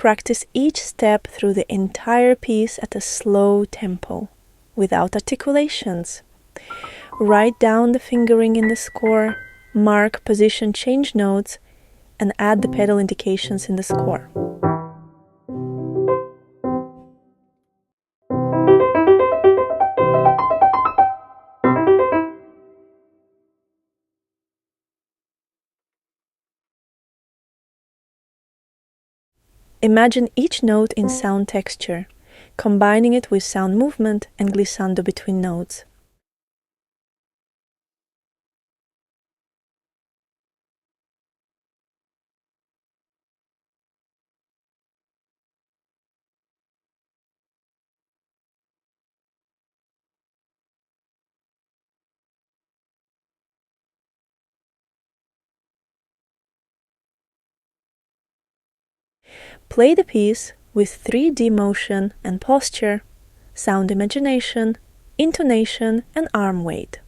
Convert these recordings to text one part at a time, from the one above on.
Practice each step through the entire piece at a slow tempo, without articulations. Write down the fingering in the score, mark position change notes, and add the pedal indications in the score. Imagine each note in sound texture, combining it with sound movement and glissando between notes. Play the piece with 3D motion and posture, sound imagination, intonation, and arm weight.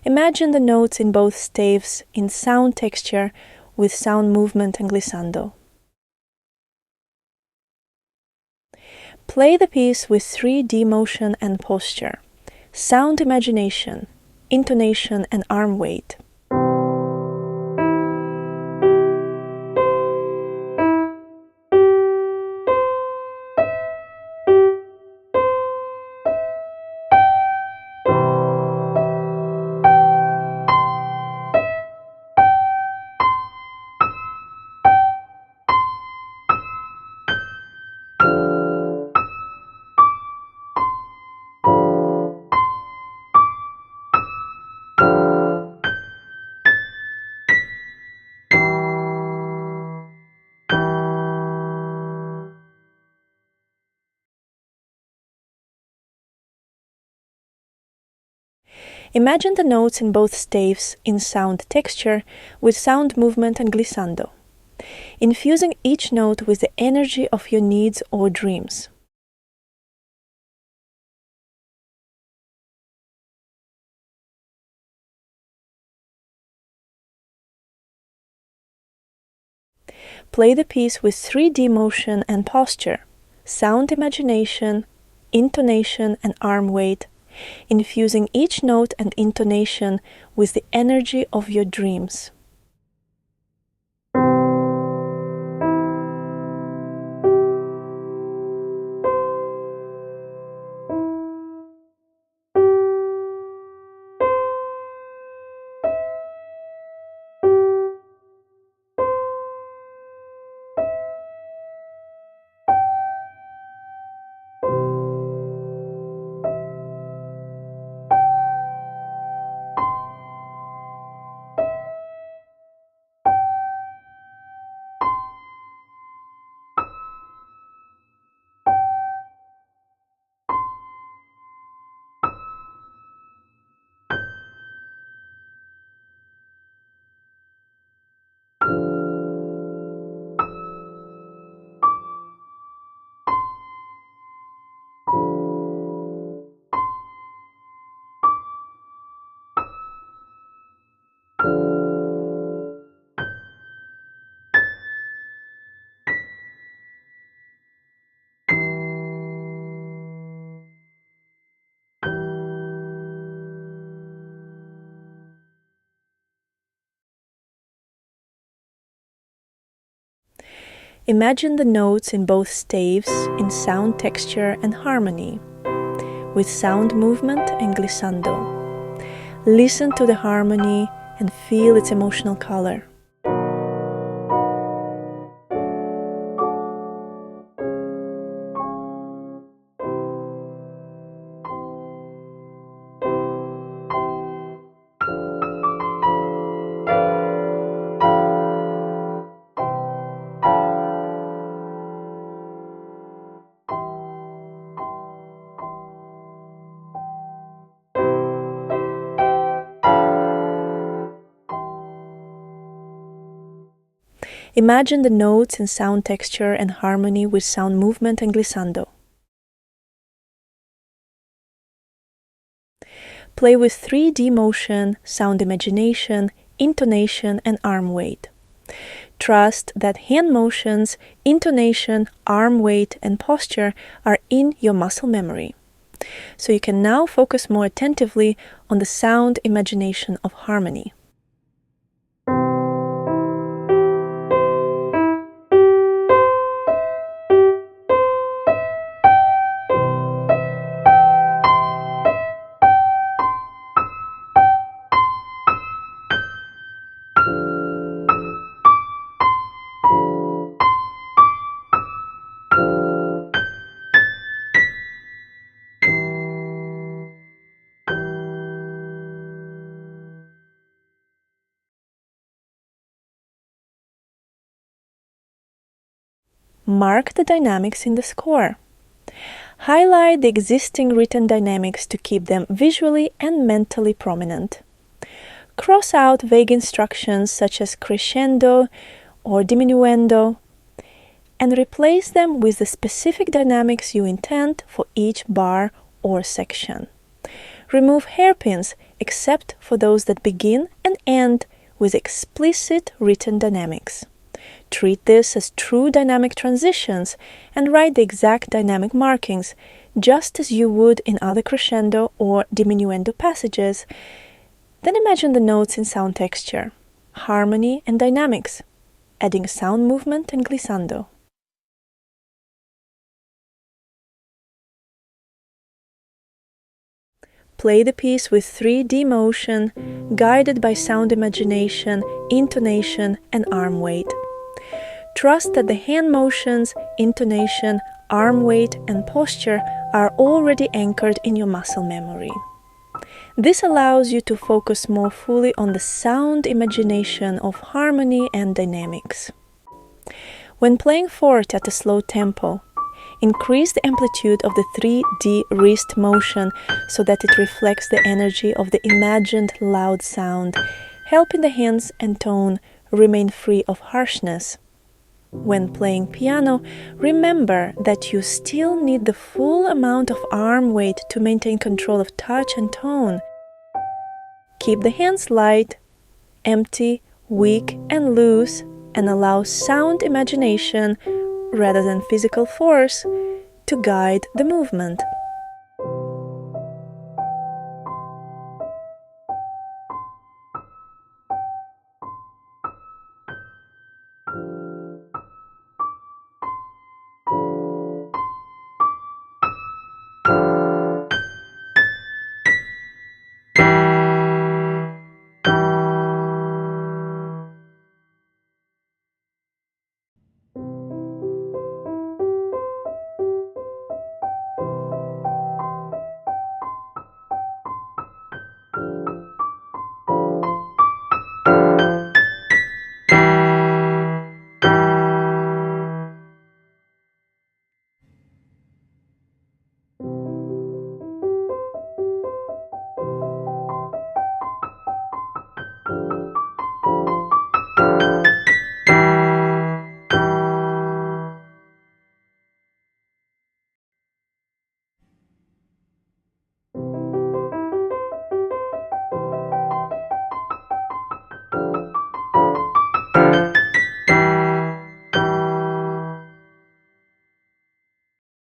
Imagine the notes in both staves in sound texture with sound movement and glissando. Play the piece with 3D motion and posture, sound imagination, intonation, and arm weight. Imagine the notes in both staves in sound texture with sound movement and glissando, infusing each note with the energy of your needs or dreams. Play the piece with 3D motion and posture, sound imagination, intonation, and arm weight, infusing each note and intonation with the energy of your dreams. Imagine the notes in both staves in sound texture and harmony, with sound movement and glissando. Listen to the harmony and feel its emotional color. Imagine the notes in sound texture and harmony with sound movement and glissando. Play with 3D motion, sound imagination, intonation, and arm weight. Trust that hand motions, intonation, arm weight, and posture are in your muscle memory. So you can now focus more attentively on the sound imagination of harmony. Mark the dynamics in the score. Highlight the existing written dynamics to keep them visually and mentally prominent. Cross out vague instructions such as crescendo or diminuendo and replace them with the specific dynamics you intend for each bar or section. Remove hairpins except for those that begin and end with explicit written dynamics. Treat this as true dynamic transitions and write the exact dynamic markings, just as you would in other crescendo or diminuendo passages. Then imagine the notes in sound texture, harmony, and dynamics, adding sound movement and glissando. Play the piece with 3D motion, guided by sound imagination, intonation, and arm weight. Trust that the hand motions, intonation, arm weight, and posture are already anchored in your muscle memory. This allows you to focus more fully on the sound imagination of harmony and dynamics. When playing forte at a slow tempo, increase the amplitude of the 3D wrist motion so that it reflects the energy of the imagined loud sound, helping the hands and tone remain free of harshness. When playing piano, remember that you still need the full amount of arm weight to maintain control of touch and tone. Keep the hands light, empty, weak, and loose, and allow sound imagination, rather than physical force, to guide the movement.